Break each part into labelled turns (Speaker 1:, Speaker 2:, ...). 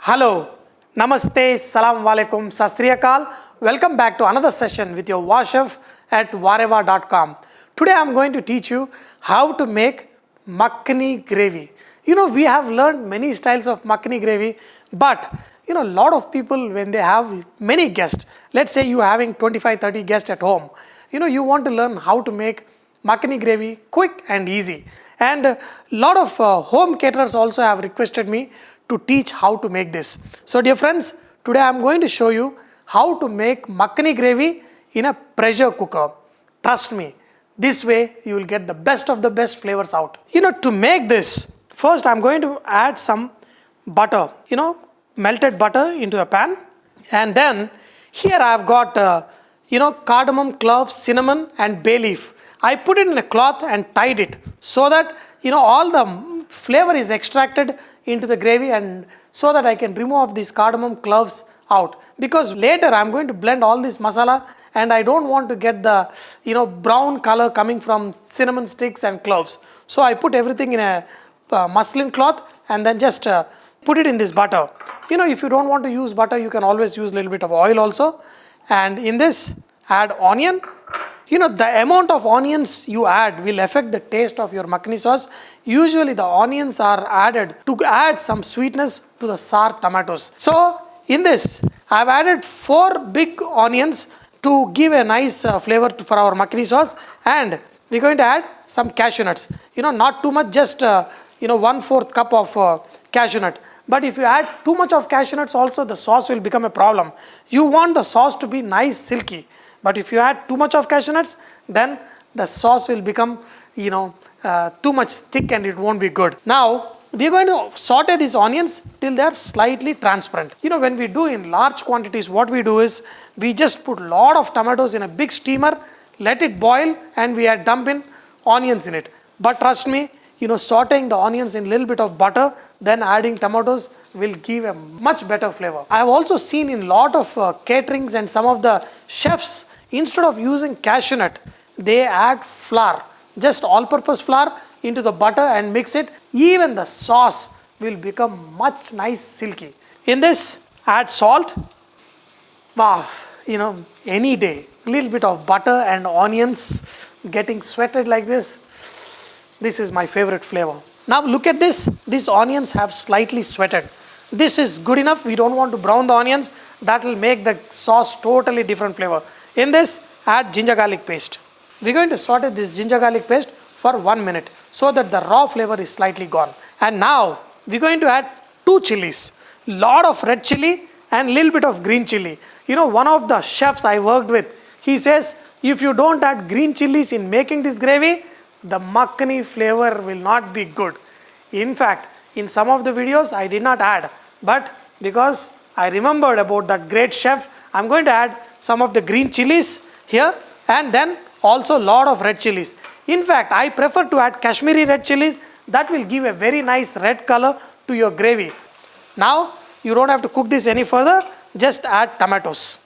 Speaker 1: Hello, Namaste, Salam Walaikum, Sastriyakal. Welcome back to another session with your VahChef at vareva.com. Today I am going to teach you how to make Makhani gravy. We have learned many styles of Makhani gravy, but a lot of people, when they have many guests, let's say you are having 25-30 guests at home, you want to learn how to make Makhani gravy quick and easy. And a lot of home caterers also have requested me to teach how to make this. So dear friends, today I am going to show you how to make Makhani gravy in a pressure cooker. Trust me, this way you will get the best of the best flavors out. To make this, first I am going to add some butter, melted butter into a pan. And then here I have got, cardamom, cloves, cinnamon and bay leaf. I put it in a cloth and tied it so that, all the flavor is extracted into the gravy, and so that I can remove these cardamom cloves out, because later I am going to blend all this masala and I don't want to get the brown color coming from cinnamon sticks and cloves. So I put everything in a muslin cloth and then just put it in this butter. If you don't want to use butter, you can always use a little bit of oil also. And in this, add onion. The amount of onions you add will affect the taste of your Makhani sauce. Usually the onions are added to add some sweetness to the sour tomatoes. So in this, I have added 4 big onions to give a nice flavor for our Makhani sauce. And we are going to add some cashew nuts. Not too much, just 1/4 cup of cashew nut. But if you add too much of cashew nuts also, the sauce will become a problem. You want the sauce to be nice, silky. But if you add too much of cashew nuts, then the sauce will become, too much thick and it won't be good. Now, we are going to saute these onions till they are slightly transparent. When we do in large quantities, what we do is, we just put lot of tomatoes in a big steamer, let it boil, and we dump in onions in it. But trust me, sauteing the onions in a little bit of butter, then adding tomatoes will give a much better flavor. I have also seen in lot of caterings and some of the chefs, instead of using cashew nut, they add flour, just all-purpose flour into the butter and mix it. Even the sauce will become much nice silky. In this, add salt. Wow, any day, little bit of butter and onions getting sweated like this. This is my favorite flavor. Now look at this. These onions have slightly sweated. This is good enough. We don't want to brown the onions. That will make the sauce totally different flavor. In this, add ginger garlic paste. We're going to saute this ginger garlic paste for 1 minute so that the raw flavor is slightly gone. And now we're going to add 2 chilies. Lot of red chili and little bit of green chili. One of the chefs I worked with, he says, if you don't add green chilies in making this gravy, the Makhani flavor will not be good. In fact, in some of the videos I did not add, but because I remembered about that great chef, I'm going to add some of the green chilies here, and then also lot of red chilies. In fact, I prefer to add Kashmiri red chilies. That will give a very nice red color to your gravy. Now, you don't have to cook this any further, just add tomatoes.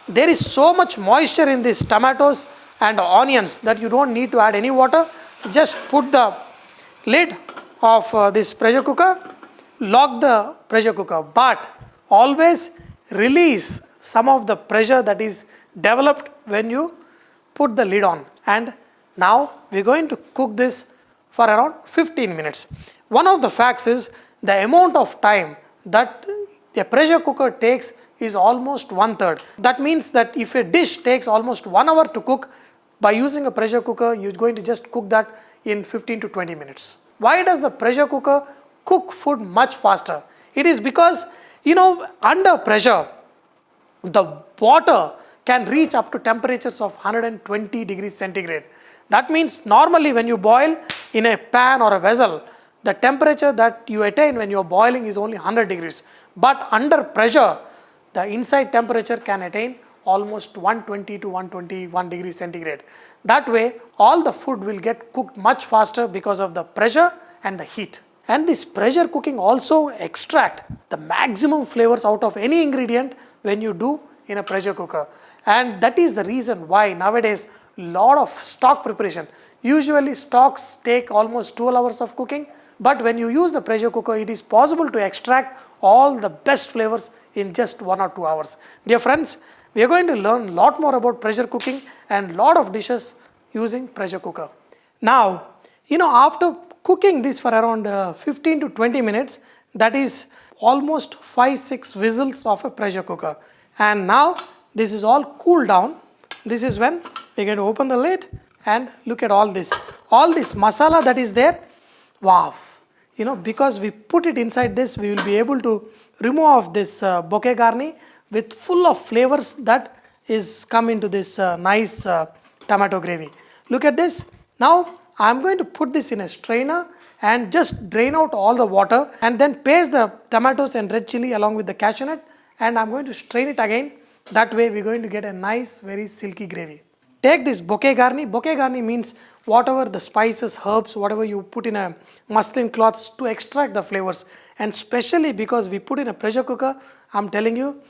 Speaker 1: There is so much moisture in these tomatoes and onions that you don't need to add any water. Just put the lid of this pressure cooker, lock the pressure cooker, but always release some of the pressure that is developed when you put the lid on. And now we're going to cook this for around 15 minutes. One of the facts is the amount of time that a pressure cooker takes is almost 1/3. That means that if a dish takes almost 1 hour to cook, by using a pressure cooker, you're going to just cook that in 15 to 20 minutes. Why does the pressure cooker cook food much faster? It is because, under pressure, the water can reach up to temperatures of 120 degrees centigrade. That means normally when you boil in a pan or a vessel, the temperature that you attain when you are boiling is only 100 degrees. But under pressure, the inside temperature can attain almost 120 to 121 degrees centigrade. That way, all the food will get cooked much faster because of the pressure and the heat. And this pressure cooking also extract the maximum flavors out of any ingredient when you do in a pressure cooker. And that is the reason why nowadays lot of stock preparation. Usually stocks take almost 12 hours of cooking, but when you use the pressure cooker, it is possible to extract all the best flavors in just 1 or 2 hours. Dear friends, we are going to learn a lot more about pressure cooking and lot of dishes using pressure cooker. Now, after cooking this for around 15 to 20 minutes, that is almost 5-6 whistles of a pressure cooker. And now this is all cooled down. This is when we are going to open the lid and look at all this. All this masala that is there, wow. Because we put it inside this, we will be able to remove this bouquet garni with full of flavors that is come into this nice tomato gravy. Look at this. Now I am going to put this in a strainer and just drain out all the water and then paste the tomatoes and red chilli along with the cashew nut, and I am going to strain it again. That way we are going to get a nice, very silky gravy. Take this bouquet garni. Bouquet garni means whatever the spices, herbs, whatever you put in a muslin cloths to extract the flavors. And especially because we put in a pressure cooker, I am telling you,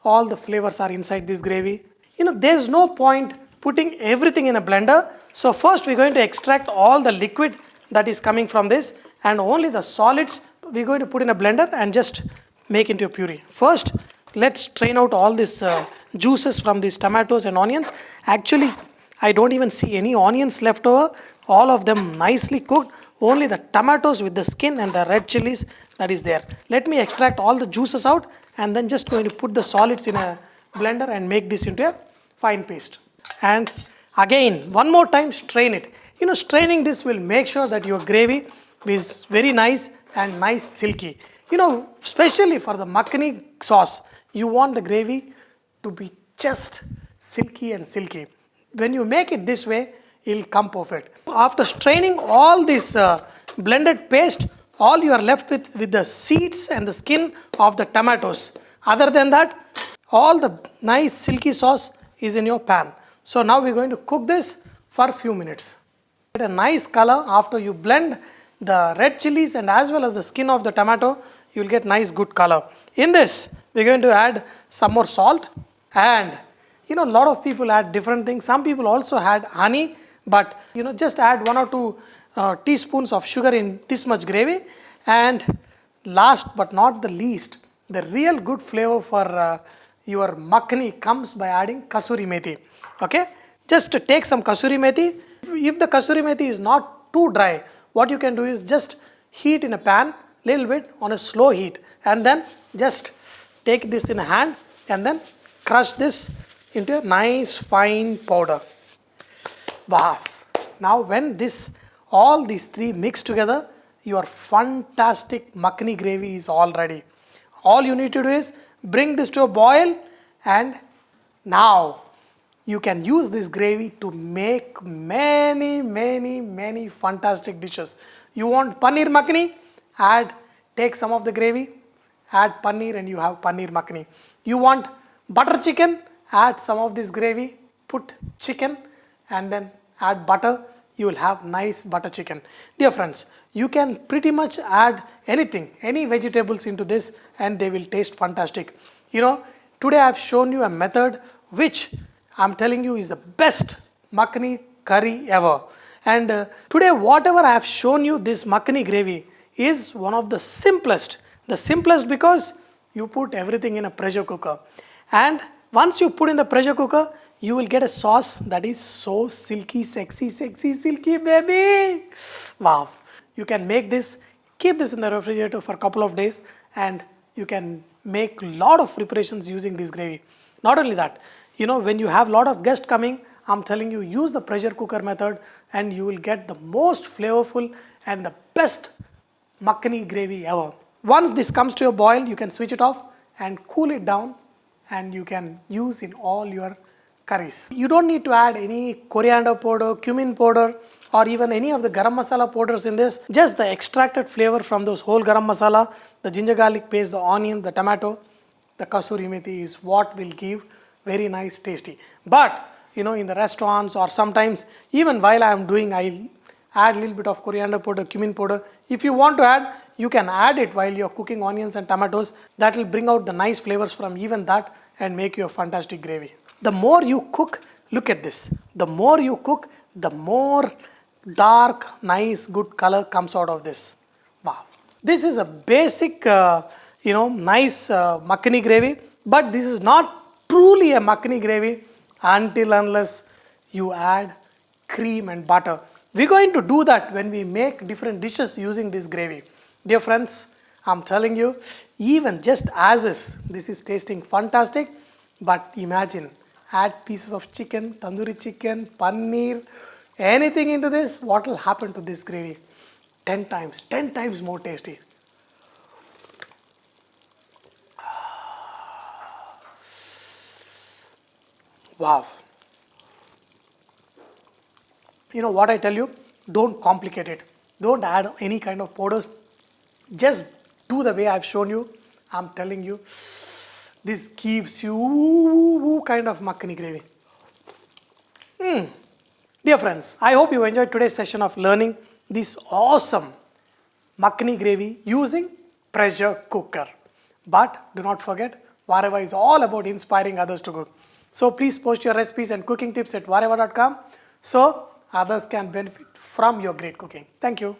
Speaker 1: all the flavors are inside this gravy. There is no point putting everything in a blender. So first we are going to extract all the liquid that is coming from this, and only the solids we are going to put in a blender and just make into a puree. First, let's strain out all these juices from these tomatoes and onions. Actually, I don't even see any onions left over. All of them nicely cooked. Only the tomatoes with the skin and the red chilies that is there. Let me extract all the juices out and then just going to put the solids in a blender and make this into a fine paste. And again, one more time, strain it. Straining this will make sure that your gravy is very nice and nice silky. Especially for the Makhani sauce, you want the gravy to be just silky and silky. When you make it this way, it will come perfect. After straining all this blended paste, all you are left with the seeds and the skin of the tomatoes. Other than that, all the nice silky sauce is in your pan. So now we are going to cook this for a few minutes. Get a nice color after you blend the red chilies and as well as the skin of the tomato, you will get nice good color. In this, we are going to add some more salt, and a lot of people add different things. Some people also add honey, but just add 1 or 2 teaspoons of sugar in this much gravy. And last but not the least, the real good flavor for your makhani comes by adding Kasoori methi. Okay, just to take some Kasoori methi. If the Kasoori methi is not too dry, what you can do is just heat in a pan little bit on a slow heat, and then just take this in a hand and then crush this into a nice fine powder. Wow! Now when all these three mix together, your fantastic makhani gravy is all ready. All you need to do is bring this to a boil, and now you can use this gravy to make many fantastic dishes. You want paneer makhani? Take some of the gravy, add paneer, and you have paneer makhani. You want butter chicken? Add some of this gravy, put chicken, and then add butter. You will have nice butter chicken. Dear friends, you can pretty much add anything, any vegetables into this, and they will taste fantastic. Today I have shown you a method which I am telling you is the best makhani curry ever. And today whatever I have shown you, this makhani gravy is one of the simplest. The simplest because you put everything in a pressure cooker. And once you put in the pressure cooker, you will get a sauce that is so silky, sexy, silky, baby. Wow. You can make this, keep this in the refrigerator for a couple of days, and you can make a lot of preparations using this gravy. Not only that, when you have a lot of guests coming, I'm telling you, use the pressure cooker method and you will get the most flavorful and the best makhani gravy ever. Once this comes to a boil, you can switch it off and cool it down, and you can use in all your curries. You don't need to add any coriander powder, cumin powder, or even any of the garam masala powders in this. Just the extracted flavor from those whole garam masala, the ginger garlic paste, the onion, the tomato, the Kasoori methi is what will give very nice tasty. But in the restaurants or sometimes even while I am doing, I'll add a little bit of coriander powder, cumin powder. If you want to add, you can add it while you're cooking onions and tomatoes. That will bring out the nice flavors from even that and make you a fantastic gravy. The more you cook, Look at this. The more you cook, the more dark, nice, good color comes out of this. Wow. This is a basic, nice makhani gravy, but this is not truly a makhani gravy until unless you add cream and butter. We're going to do that when we make different dishes using this gravy. Dear friends, I'm telling you, even just as is, this is tasting fantastic. But imagine, add pieces of chicken, tandoori chicken, paneer, anything into this, what will happen to this gravy? 10 times more tasty. Wow. You know what I tell you? Don't complicate it. Don't add any kind of powders. Just do the way I've shown you. I'm telling you, this gives you kind of makhani gravy. Dear friends, I hope you enjoyed today's session of learning this awesome makhani gravy using pressure cooker. But do not forget, Vareva is all about inspiring others to cook. So please post your recipes and cooking tips at vareva.com so others can benefit from your great cooking. Thank you.